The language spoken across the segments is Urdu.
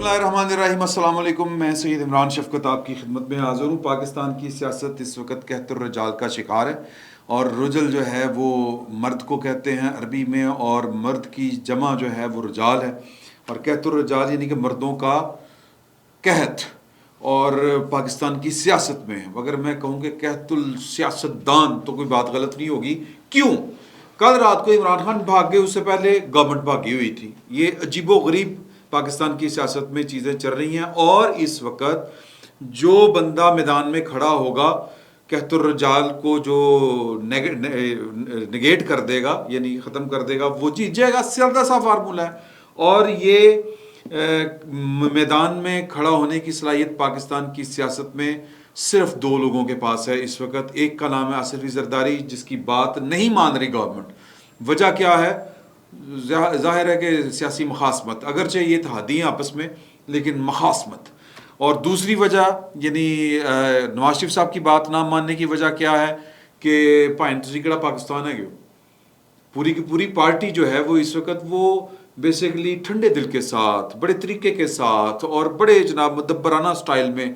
اللہ الرحمن الرحیم۔ السلام علیکم، میں سید عمران شفقت آپ کی خدمت میں حاضر ہوں۔ پاکستان کی سیاست اس وقت قحط الرجال کا شکار ہے، اور رجل جو ہے وہ مرد کو کہتے ہیں عربی میں، اور مرد کی جمع جو ہے وہ رجال ہے، اور قحط الرجال یعنی کہ مردوں کا قحط۔ اور پاکستان کی سیاست میں اگر میں کہوں کہ قحط السیاست دان تو کوئی بات غلط نہیں ہوگی۔ کیوں؟ کل رات کو عمران خان بھاگ گئے، اس سے پہلے گورنمنٹ بھاگی ہوئی تھی۔ یہ عجیب و غریب پاکستان کی سیاست میں چیزیں چل رہی ہیں، اور اس وقت جو بندہ میدان میں کھڑا ہوگا قحط الرجال کو جو نگیٹ کر دے گا یعنی ختم کر دے گا وہ جیت جائے گا۔ سیدھا سا فارمولہ ہے، اور یہ میدان میں کھڑا ہونے کی صلاحیت پاکستان کی سیاست میں صرف دو لوگوں کے پاس ہے اس وقت۔ ایک کا نام ہے آصف علی زرداری، جس کی بات نہیں مان رہی گورنمنٹ۔ وجہ کیا ہے؟ ظاہر ہے کہ سیاسی مخاصمت، اگرچہ یہ اتحادی ہیں آپس میں لیکن مخاصمت۔ اور دوسری وجہ یعنی نواز شریف صاحب کی بات نہ ماننے کی وجہ کیا ہے کہ پائن تجیکڑا پاکستان ہے گیو پوری کی پوری پارٹی جو ہے وہ اس وقت وہ بیسیکلی ٹھنڈے دل کے ساتھ، بڑے طریقے کے ساتھ، اور بڑے جناب مدبرانہ سٹائل میں،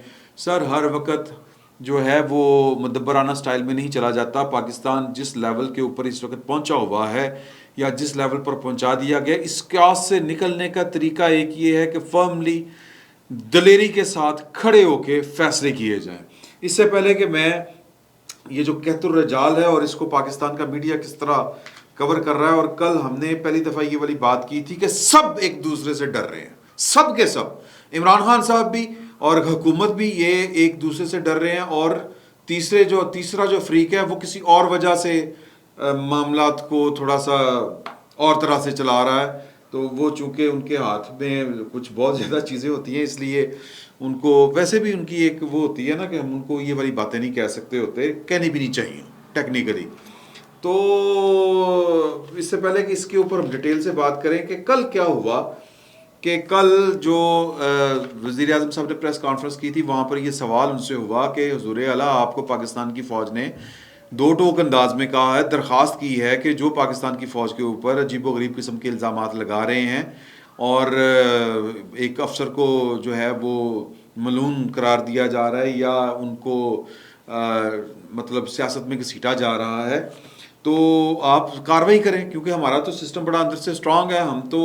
سر ہر وقت جو ہے وہ مدبرانہ سٹائل میں نہیں چلا جاتا۔ پاکستان جس لیول کے اوپر اس وقت پہنچا ہوا ہے یا جس لیول پر پہنچا دیا گیا، اس کیاس سے نکلنے کا طریقہ ایک یہ ہے کہ فرملی دلیری کے ساتھ کھڑے ہو کے فیصلے کیے جائیں۔ اس سے پہلے کہ میں یہ جو قحط الرجال ہے اور اس کو پاکستان کا میڈیا کس طرح کور کر رہا ہے، اور کل ہم نے پہلی دفعہ یہ والی بات کی تھی کہ سب ایک دوسرے سے ڈر رہے ہیں، سب کے سب، عمران خان صاحب بھی اور حکومت بھی، یہ ایک دوسرے سے ڈر رہے ہیں، اور تیسرا جو فریق ہے وہ کسی اور وجہ سے معاملات کو تھوڑا سا اور طرح سے چلا رہا ہے۔ تو وہ چونکہ ان کے ہاتھ میں کچھ بہت زیادہ چیزیں ہوتی ہیں، اس لیے ان کو ویسے بھی ان کی ایک وہ ہوتی ہے نا کہ ہم ان کو یہ والی باتیں نہیں کہہ سکتے ہوتے، کہنی بھی نہیں چاہیے ٹیکنیکلی۔ تو اس سے پہلے کہ اس کے اوپر ہم ڈیٹیل سے بات کریں کہ کل کیا ہوا، کہ کل جو وزیر اعظم صاحب نے پریس کانفرنس کی تھی، وہاں پر یہ سوال ان سے ہوا کہ حضور اعلیٰ آپ کو پاکستان کی فوج نے دو ٹوک انداز میں کہا ہے، درخواست کی ہے کہ جو پاکستان کی فوج کے اوپر عجیب و غریب قسم کے الزامات لگا رہے ہیں، اور ایک افسر کو جو ہے وہ ملعون قرار دیا جا رہا ہے یا ان کو مطلب سیاست میں گھسیٹا جا رہا ہے، تو آپ کارروائی کریں، کیونکہ ہمارا تو سسٹم بڑا اندر سے اسٹرانگ ہے، ہم تو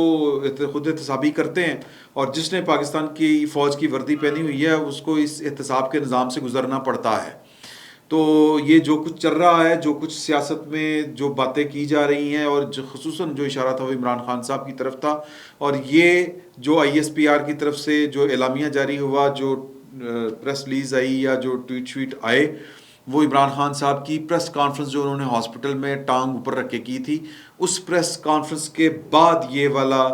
خود احتسابی کرتے ہیں، اور جس نے پاکستان کی فوج کی وردی پہنی ہوئی ہے اس کو اس احتساب کے نظام سے گزرنا پڑتا ہے۔ تو یہ جو کچھ چل رہا ہے، جو کچھ سیاست میں جو باتیں کی جا رہی ہیں، اور خصوصاً جو اشارہ تھا وہ عمران خان صاحب کی طرف تھا، اور یہ جو آئی ایس پی آر کی طرف سے جو اعلامیہ جاری ہوا، جو پریس ریلیز آئی یا جو ٹویٹ شیٹ آئے، وہ عمران خان صاحب کی پریس کانفرنس جو انہوں نے ہاسپٹل میں ٹانگ اوپر رکھ کے کی تھی، اس پریس کانفرنس کے بعد یہ والا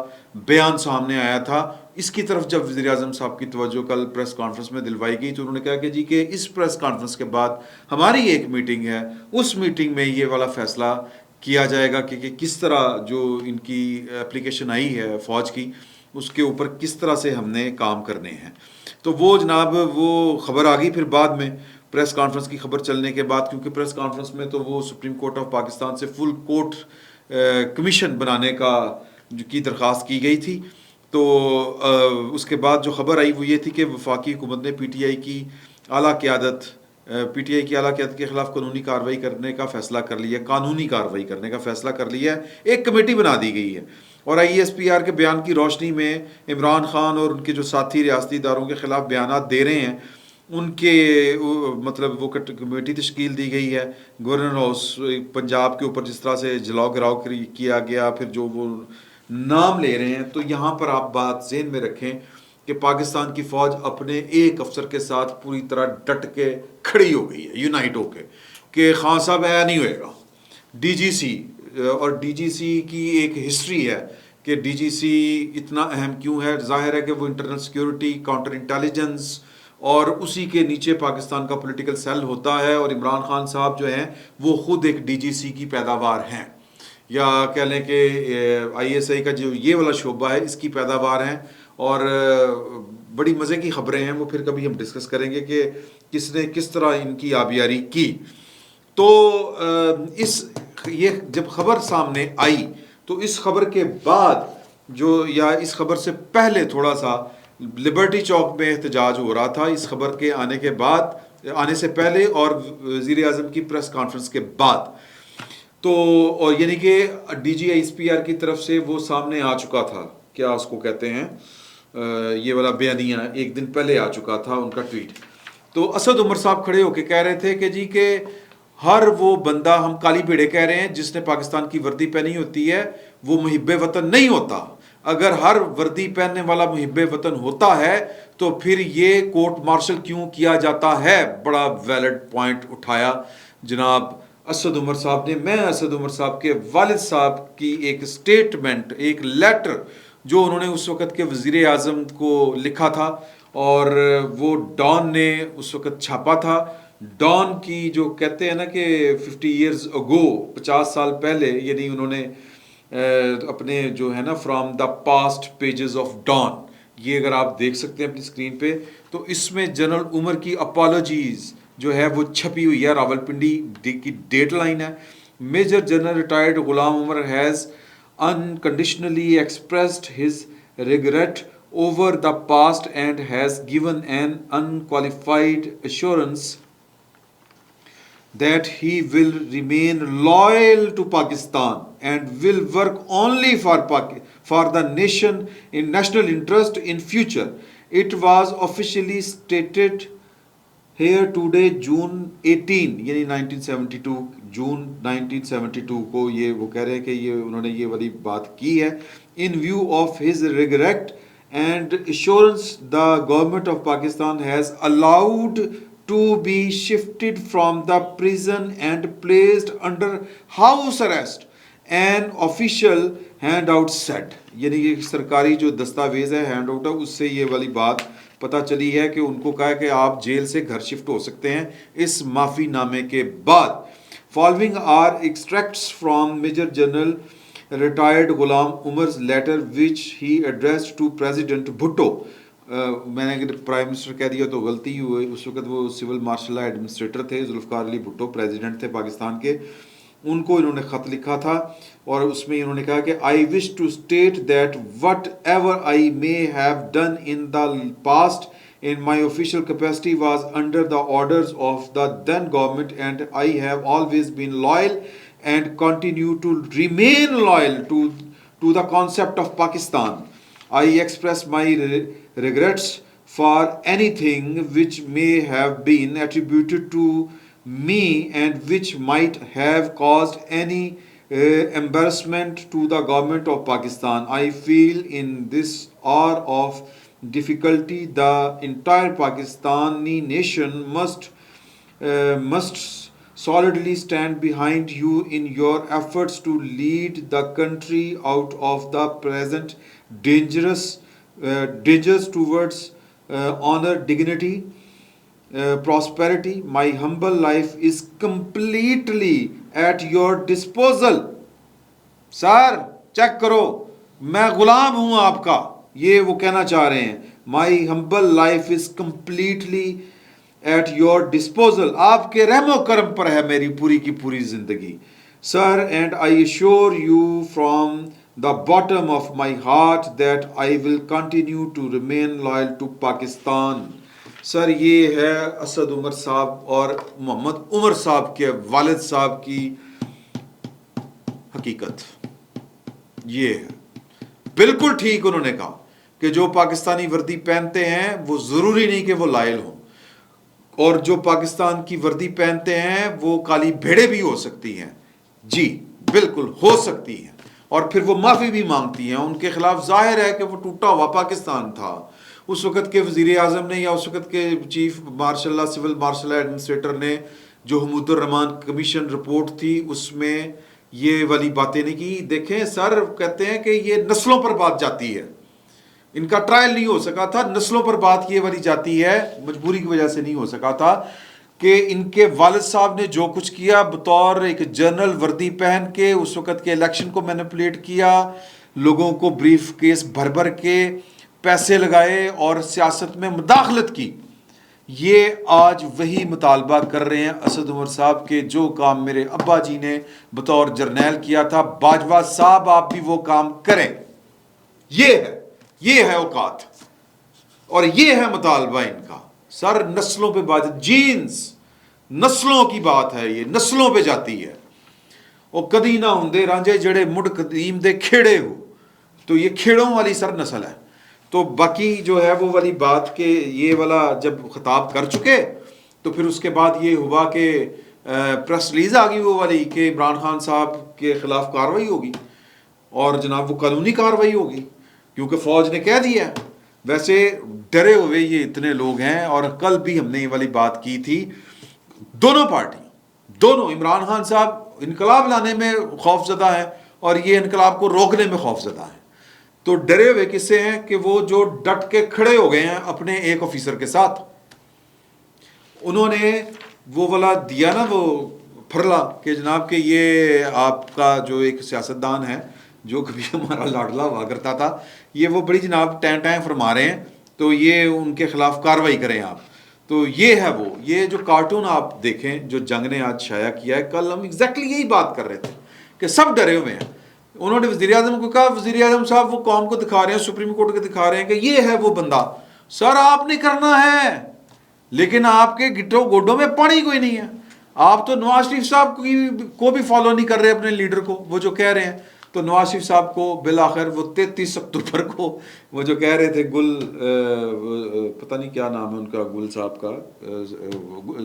بیان سامنے آیا تھا۔ اس کی طرف جب وزیر اعظم صاحب کی توجہ کل پریس کانفرنس میں دلوائی گئی تو انہوں نے کہا کہ جی کہ اس پریس کانفرنس کے بعد ہماری ایک میٹنگ ہے، اس میٹنگ میں یہ والا فیصلہ کیا جائے گا کہ کس طرح جو ان کی اپلیکیشن آئی ہے فوج کی، اس کے اوپر کس طرح سے ہم نے کام کرنے ہیں۔ تو وہ جناب وہ خبر آ گئی پھر بعد میں پریس کانفرنس کی خبر چلنے کے بعد، کیونکہ پریس کانفرنس میں تو وہ سپریم کورٹ آف پاکستان سے فل کورٹ کمیشن بنانے کی درخواست کی گئی تھی۔ تو اس کے بعد جو خبر آئی وہ یہ تھی کہ وفاقی حکومت نے پی ٹی آئی کی اعلیٰ قیادت کے خلاف قانونی کارروائی کرنے کا فیصلہ کر لیا، قانونی کارروائی کرنے کا فیصلہ کر لیا ہے، ایک کمیٹی بنا دی گئی ہے، اور آئی ایس پی آر کے بیان کی روشنی میں عمران خان اور ان کے جو ساتھی ریاستی اداروں کے خلاف بیانات دے رہے ہیں، ان کے مطلب وہ کمیٹی تشکیل دی گئی ہے۔ گورنر ہاؤس پنجاب کے اوپر جس طرح سے جلاؤ گراؤ کیا گیا، پھر جو وہ نام لے رہے ہیں، تو یہاں پر آپ بات ذہن میں رکھیں کہ پاکستان کی فوج اپنے ایک افسر کے ساتھ پوری طرح ڈٹ کے کھڑی ہو گئی ہے، یونائٹ ہو کے، کہ خان صاحب ایسا نہیں ہوئے گا۔ ڈی جی سی، اور ڈی جی سی کی ایک ہسٹری ہے کہ ڈی جی سی اتنا اہم کیوں ہے۔ ظاہر ہے کہ وہ انٹرنل سیکیورٹی، کاؤنٹر انٹیلیجنس، اور اسی کے نیچے پاکستان کا پولیٹیکل سیل ہوتا ہے، اور عمران خان صاحب جو ہیں وہ خود ایک ڈی جی سی کی پیداوار ہیں، یا کہہ لیں کہ آئی ایس آئی کا جو یہ والا شعبہ ہے اس کی پیداوار ہیں۔ اور بڑی مزے کی خبریں ہیں، وہ پھر کبھی ہم ڈسکس کریں گے کہ کس نے کس طرح ان کی آبیاری کی۔ تو یہ جب خبر سامنے آئی تو اس خبر کے بعد جو، یا اس خبر سے پہلے تھوڑا سا لبرٹی چوک میں احتجاج ہو رہا تھا اس خبر کے آنے سے پہلے اور وزیر اعظم کی پریس کانفرنس کے بعد. تو اور یعنی کہ D G S P R کی طرف سے وہ سامنے آ چکا تھا, کیا اس کو کہتے ہیں, یہ والا بیانیہ ایک دن پہلے آ چکا تھا ان کا ٹویٹ. تو اسد عمر صاحب کھڑے ہو کے کہہ رہے تھے کہ جی کہ ہر وہ بندہ, ہم کالی بھیڑے کہہ رہے ہیں, جس نے پاکستان کی وردی پہنی ہوتی ہے وہ محب وطن نہیں ہوتا. اگر ہر وردی پہننے والا محب وطن ہوتا ہے تو پھر یہ کورٹ مارشل کیوں کیا جاتا ہے. بڑا ویلڈ پوائنٹ اٹھایا جناب اسد عمر صاحب نے. میں اسد عمر صاحب کے والد صاحب کی ایک سٹیٹمنٹ, ایک لیٹر جو انہوں نے اس وقت کے وزیر اعظم کو لکھا تھا اور وہ ڈان نے اس وقت چھاپا تھا. ڈان کی جو کہتے ہیں نا کہ 50 ایئرز اگو, 50 سال پہلے, یعنی انہوں نے اپنے جو ہے نا from the past pages of Dawn, یہ اگر آپ دیکھ سکتے ہیں اپنی اسکرین پہ, تو اس میں جنرل عمر کی اپالوجیز جو ہے وہ چھپی ہوئی ہے, راولپنڈی کی ڈیٹ لائن ہے. Major general retired Ghulam Umar has unconditionally expressed his regret over the past and has given an unqualified assurance that he will remain loyal to Pakistan and will work only for the nation in national interest in future. It was officially stated here today June 18 یعنی 1972 جون 1972 کو یہ وہ کہہ رہے ہیں کہ یہ انہوں نے یہ والی بات کی ہے. In view of his regret and assurance, the government of Pakistan has allowed to be shifted from the prison and placed under house arrest, an official handout said. یعنی یہ سرکاری جو دستاویز ہے, ہینڈ آؤٹ ہے, اس سے یہ والی بات پتہ چلی ہے کہ ان کو کہا کہ آپ جیل سے گھر شفٹ ہو سکتے ہیں اس معافی نامے کے بعد. Following are extracts from Major General retired Ghulam Umar's letter which he addressed to President Bhutto. میں نے پرائم منسٹر کہہ دیا تو غلطی ہوئی, اس وقت وہ سول مارشل ایڈمنسٹریٹر تھے, ذوالفقار علی بھٹو پریزیڈنٹ تھے پاکستان کے. ان کو انہوں نے خط لکھا تھا اور اس میں انہوں نے کہا کہ I wish to state that whatever I may have done in the past in my official capacity was under the orders of the then government, and I have always been loyal and continue to remain loyal to the concept of Pakistan. I express my regrets for anything which may have been attributed to me and which might have caused any embarrassment to the government of Pakistan. I feel in this hour of difficulty the entire Pakistani nation must solidly stand behind you in your efforts to lead the country out of the present dangers towards honor, dignity, prosperity. My humble life is completely at your disposal. Sir check کرو, میں غلام ہوں آپ کا, یہ وہ کہنا چاہ رہے ہیں. My humble life is completely at your disposal. آپ کے رحم و کرم پر ہے میری پوری کی پوری زندگی. Sir, and I assure you from the bottom of my heart that I will continue to remain loyal to Pakistan. سر یہ ہے اسد عمر صاحب اور محمد عمر صاحب کے والد صاحب کی حقیقت. یہ ہے بالکل ٹھیک انہوں نے کہا کہ جو پاکستانی وردی پہنتے ہیں وہ ضروری نہیں کہ وہ لائل ہوں, اور جو پاکستان کی وردی پہنتے ہیں وہ کالی بھیڑے بھی ہو سکتی ہیں. جی بالکل ہو سکتی ہیں, اور پھر وہ معافی بھی مانگتی ہیں. ان کے خلاف ظاہر ہے کہ وہ ٹوٹا ہوا پاکستان تھا. اس وقت کے وزیر اعظم نے یا اس وقت کے chief martial law civil martial administrator نے جو حمود الرحمان کمیشن رپورٹ تھی اس میں یہ والی باتیں نہیں کی. دیکھیں سر کہتے ہیں کہ یہ نسلوں پر بات جاتی ہے, ان کا ٹرائل نہیں ہو سکا تھا, نسلوں پر بات یہ والی جاتی ہے, مجبوری کی وجہ سے نہیں ہو سکا تھا کہ ان کے والد صاحب نے جو کچھ کیا بطور ایک جنرل وردی پہن کے اس وقت کے الیکشن کو مینیپولیٹ کیا, لوگوں کو بریف کیس بھر بھر کے پیسے لگائے اور سیاست میں مداخلت کی. یہ آج وہی مطالبہ کر رہے ہیں اسد عمر صاحب کے جو کام میرے ابا جی نے بطور جرنیل کیا تھا, باجوہ صاحب آپ بھی وہ کام کریں. یہ ہے اوقات. اور یہ ہے مطالبہ ان کا. سر نسلوں پہ بات، جینز نسلوں کی بات ہے، یہ نسلوں پہ جاتی ہے. اور کدی نہ ہوں رانجے جڑے مڑ قدیم دے کھیڑے ہو، تو یہ کھیڑوں والی سر نسل ہے. تو باقی جو ہے وہ والی بات کہ یہ والا جب خطاب کر چکے تو پھر اس کے بعد یہ ہوا کہ پریس ریلیز آ گئی وہ والی کہ عمران خان صاحب کے خلاف کارروائی ہوگی، اور جناب وہ قانونی کارروائی ہوگی کیونکہ فوج نے کہہ دیا. ویسے ڈرے ہوئے یہ اتنے لوگ ہیں، اور کل بھی ہم نے یہ والی بات کی تھی. دونوں پارٹی، دونوں، عمران خان صاحب انقلاب لانے میں خوف زدہ ہیں اور یہ انقلاب کو روکنے میں خوف زدہ ہیں. تو ڈرے ہوئے کس سے ہیں کہ وہ جو ڈٹ کے کھڑے ہو گئے ہیں اپنے ایک آفیسر کے ساتھ. انہوں نے وہ والا دیا نا وہ پھرلا کہ جناب کہ یہ آپ کا جو ایک سیاستدان ہے جو کبھی ہمارا لاڈلا ہوا کرتا تھا، یہ وہ بڑی جناب ٹائم ٹائم فرما رہے ہیں، تو یہ ان کے خلاف کارروائی کریں آپ. تو یہ ہے وہ، یہ جو کارٹون آپ دیکھیں جو جنگ نے آج شائع کیا ہے، کل ہم ایگزیکٹلی یہی بات کر رہے تھے کہ سب ڈرے ہوئے ہیں. انہوں نے وزیر اعظم کو کہا، وزیر اعظم صاحب وہ قوم کو دکھا رہے ہیں، سپریم کورٹ کو دکھا رہے ہیں کہ یہ ہے وہ بندہ. سر آپ نے کرنا ہے، لیکن آپ کے گٹوں گوڈوں میں پانی کوئی نہیں ہے. آپ تو نواز شریف صاحب کو بھی فالو نہیں کر رہے اپنے لیڈر کو، وہ جو کہہ رہے ہیں. تو نواز شریف صاحب کو بالآخر وہ 33 اکتوبر کو وہ جو کہہ رہے تھے گل، پتہ نہیں کیا نام ہے ان کا، گل صاحب کا،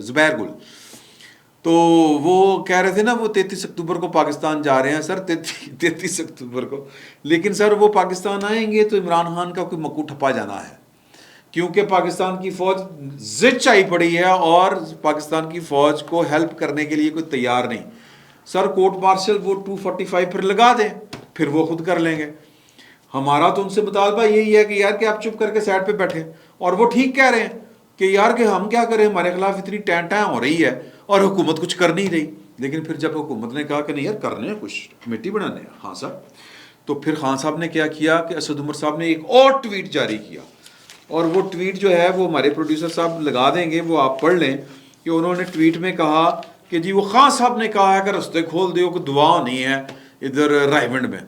زبیر گل، تو وہ کہہ رہے تھے نا وہ 33 اکتوبر کو پاکستان جا رہے ہیں. سر 33 اکتوبر کو، لیکن سر وہ پاکستان آئیں گے تو عمران خان کا کوئی مکو ٹھپا جانا ہے، کیونکہ پاکستان کی فوج ضد چائی پڑی ہے اور پاکستان کی فوج کو ہیلپ کرنے کے لیے کوئی تیار نہیں. سر کورٹ مارشل وہ 245 پھر لگا دیں، پھر وہ خود کر لیں گے. ہمارا تو ان سے مطالبہ یہی ہے کہ یار کہ آپ چپ کر کے سائڈ پہ بیٹھیں. اور وہ ٹھیک کہہ رہے ہیں کہ یار کہ ہم کیا کریں، ہمارے خلاف اتنی ٹین ٹائم ہو رہی ہے اور حکومت کچھ کر نہیں رہی. لیکن پھر جب حکومت نے کہا کہ نہیں یار کرنے ہیں کچھ، کمیٹی بنانے ہیں خان صاحب، تو پھر خان صاحب نے کیا کیا کہ اسد عمر صاحب نے ایک اور ٹویٹ جاری کیا. اور وہ ٹویٹ جو ہے وہ ہمارے پروڈیوسر صاحب لگا دیں گے، وہ آپ پڑھ لیں کہ انہوں نے ٹویٹ میں کہا کہ جی وہ خان صاحب نے کہا ہے کہ رستے کھول دیو، کہ دعا نہیں ہے ادھر رائے میں،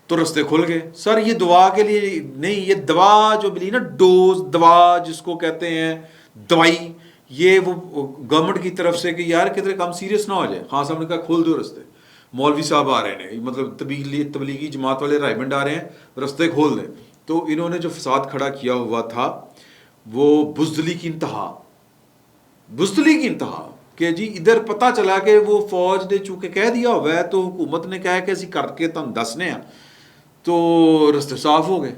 تو رستے کھل گئے. سر یہ دعا کے لیے نہیں، یہ دوا جو ملی نا، ڈوز دوا جس کو کہتے ہیں دوائی، یہ وہ گورنمنٹ کی طرف سے کہ یار کدھر کام سیریس نہ ہو جائے. خان صاحب نے کہا کھول دو رستے، مولوی صاحب آ رہے ہیں، مطلب تبلیغی جماعت والے رائے آ رہے ہیں، رستے کھول دیں. تو انہوں نے جو فساد کھڑا کیا ہوا تھا وہ بزدلی کی انتہا، بزدلی کی انتہا، کہ جی ادھر پتہ چلا کہ وہ فوج نے چونکہ کہہ دیا ہوا ہے تو حکومت نے کہا کہ اسی کر کے تم دسنے ہیں، تو رستے صاف ہو گئے.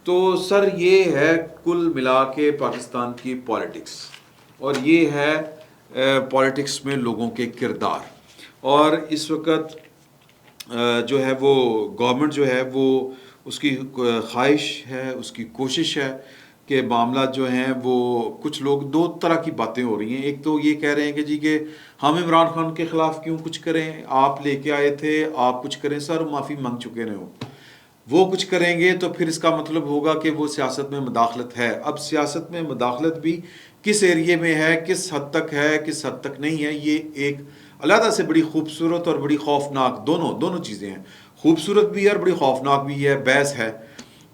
تو سر یہ ہے کل ملا کے پاکستان کی پالیٹکس، اور یہ ہے پالیٹکس میں لوگوں کے کردار. اور اس وقت جو ہے وہ گورنمنٹ جو ہے وہ اس کی خواہش ہے، اس کی کوشش ہے کہ معاملات جو ہیں وہ کچھ لوگ دو طرح کی باتیں ہو رہی ہیں. ایک تو یہ کہہ رہے ہیں کہ جی کہ ہم عمران خان کے خلاف کیوں کچھ کریں، آپ لے کے آئے تھے آپ کچھ کریں. سر معافی مانگ چکے رہے ہو، وہ کچھ کریں گے تو پھر اس کا مطلب ہوگا کہ وہ سیاست میں مداخلت ہے. اب سیاست میں مداخلت بھی کس ایریے میں ہے، کس حد تک ہے، کس حد تک نہیں ہے، یہ ایک علیحدہ سے بڑی خوبصورت اور بڑی خوفناک دونوں چیزیں ہیں. خوبصورت بھی ہے اور بڑی خوفناک بھی ہے. بحث ہے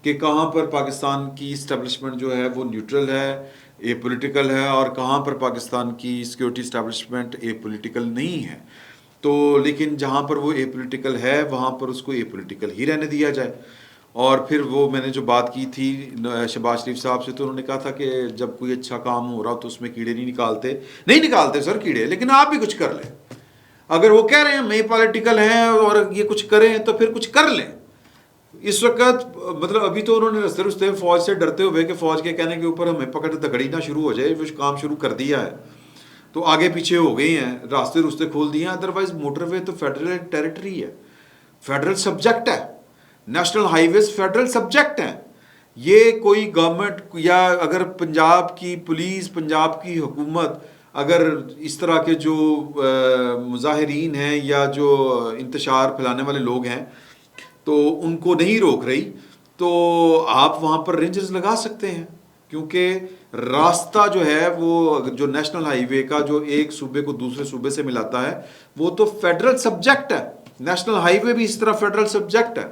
کہ کہاں پر پاکستان کی اسٹیبلشمنٹ جو ہے وہ نیوٹرل ہے، اے پولیٹیکل ہے، اور کہاں پر پاکستان کی سیکیورٹی اسٹیبلشمنٹ اے پولیٹیکل نہیں ہے. تو لیکن جہاں پر وہ اے پولیٹیکل ہے وہاں پر اس کو اے پولیٹیکل ہی رہنے دیا جائے. اور پھر وہ میں نے جو بات کی تھی شہباز شریف صاحب سے، تو انہوں نے کہا تھا کہ جب کوئی اچھا کام ہو رہا تو اس میں کیڑے نہیں نکالتے سر کیڑے، لیکن آپ بھی کچھ کر لیں. اگر وہ کہہ رہے ہیں میں پولیٹیکل ہیں اور یہ کچھ کریں تو پھر کچھ کر لیں. اس وقت مطلب ابھی تو انہوں نے رستے فوج سے ڈرتے ہوئے کہ فوج کے کہنے کے اوپر ہمیں پکڑ دگڑی نہ شروع ہو جائے، وہ کام شروع کر دیا ہے تو آگے پیچھے ہو گئے ہیں، راستے کھول دیے ہیں. ادروائز موٹر وے تو فیڈرل ٹیریٹری ہے، فیڈرل سبجیکٹ ہے، نیشنل ہائی ویز فیڈرل سبجیکٹ ہیں. یہ کوئی گورنمنٹ یا اگر پنجاب کی پولیس، پنجاب کی حکومت اگر اس طرح کے جو مظاہرین ہیں یا جو انتشار پھیلانے والے لوگ ہیں تو ان کو نہیں روک رہی، تو آپ وہاں پر رینجرز لگا سکتے ہیں. کیونکہ راستہ جو ہے وہ جو نیشنل ہائی وے کا جو ایک صوبے کو دوسرے صوبے سے ملاتا ہے وہ تو فیڈرل سبجیکٹ ہے. نیشنل ہائی وے بھی اس طرح فیڈرل سبجیکٹ ہے.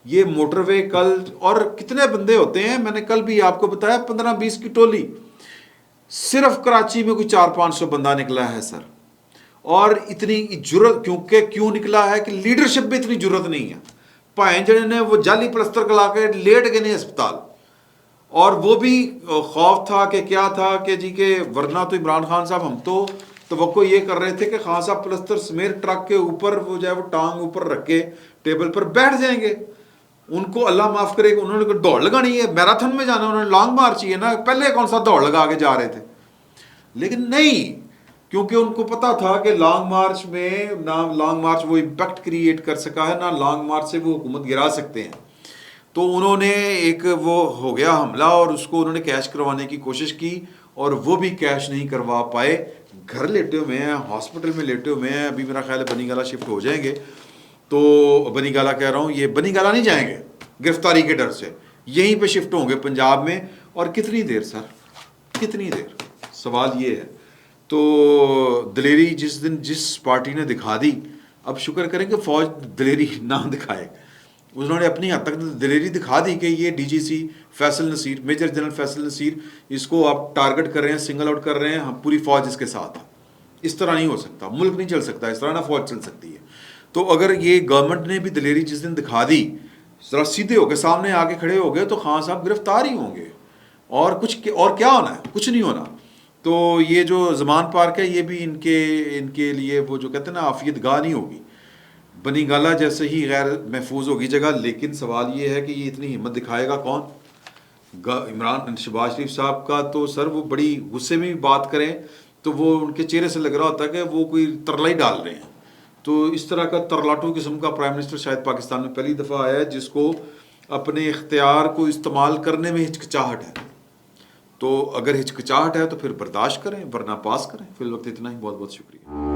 یہ موٹر وے کل، اور کتنے بندے ہوتے ہیں، میں نے کل بھی آپ کو بتایا 15-20 کی ٹولی، صرف کراچی میں کوئی 400-500 بندہ نکلا ہے سر. اور اتنی جرت کیوں نکلا ہے کہ لیڈرشپ میں اتنی جرت نہیں ہے. بھائیں جڑے نے وہ جعلی پلستر کلا کے لیٹ گئے نے اسپتال، اور وہ بھی خوف تھا کہ کیا تھا کہ جی کہ ورنہ تو عمران خان صاحب ہم تو توقع یہ کر رہے تھے کہ خان صاحب پلستر سمیت ٹرک کے اوپر وہ جو ہے وہ ٹانگ اوپر رکھ کے ٹیبل پر بیٹھ جائیں گے. ان کو اللہ معاف کرے کہ انہوں نے کوئی دوڑ لگانی ہے، میراتھن میں جانا، انہوں نے لانگ مارچ ہی ہے نا، پہلے کون سا دوڑ لگا کے جا رہے تھے. لیکن نہیں، کیونکہ ان کو پتا تھا کہ لانگ مارچ میں نہ لانگ مارچ وہ امپیکٹ کریٹ کر سکا ہے، نہ لانگ مارچ سے وہ حکومت گرا سکتے ہیں. تو انہوں نے ایک وہ ہو گیا حملہ، اور اس کو انہوں نے کیش کروانے کی کوشش کی، اور وہ بھی کیش نہیں کروا پائے. گھر لیٹے ہوئے ہیں، ہاسپٹل میں لیٹے ہوئے ہیں. ابھی میرا خیال ہے بنی گالہ شفٹ ہو جائیں گے، تو بنی گالہ کہہ رہا ہوں، یہ بنی گالہ نہیں جائیں گے گرفتاری کے ڈر سے، یہیں پہ شفٹ ہوں گے پنجاب میں. اور کتنی دیر سر، کتنی دیر؟ سوال یہ ہے. تو دلیری جس پارٹی نے دکھا دی، اب شکر کریں کہ فوج دلیری نہ دکھائے. انہوں نے اپنی حد تک دلیری دکھا دی کہ یہ ڈی جی سی فیصل نصیر، میجر جنرل فیصل نصیر، اس کو آپ ٹارگٹ کر رہے ہیں، سنگل آؤٹ کر رہے ہیں، ہم پوری فوج اس کے ساتھ ہے. اس طرح نہیں ہو سکتا، ملک نہیں چل سکتا اس طرح، نہ فوج چل سکتی ہے. تو اگر یہ گورنمنٹ نے بھی دلیری جس دن دکھا دی، ذرا سیدھے ہو کے سامنے آ کے کھڑے ہو گئے، تو خان صاحب گرفتار ہی ہوں گے. اور کیا ہونا ہے؟ کچھ نہیں ہونا. تو یہ جو زمان پارک ہے، یہ بھی ان کے لیے وہ جو کہتے ہیں نا عافیت گاہ نہیں ہوگی. بنی گالہ جیسے ہی غیر محفوظ ہوگی جگہ. لیکن سوال یہ ہے کہ یہ اتنی ہمت دکھائے گا کون؟ عمران شہباز شریف صاحب کا تو سر وہ بڑی غصے میں بھی بات کریں تو وہ ان کے چہرے سے لگ رہا ہوتا ہے کہ وہ کوئی ترلا ہی ڈال رہے ہیں. تو اس طرح کا ترلاٹو قسم کا پرائم منسٹر شاید پاکستان میں پہلی دفعہ آیا ہے جس کو اپنے اختیار کو استعمال کرنے میں ہچکچاہٹ ہے. تو اگر ہچکچاہٹ ہے تو پھر برداشت کریں، ورنہ پاس کریں. فی الوقت اتنا ہی. بہت بہت شکریہ.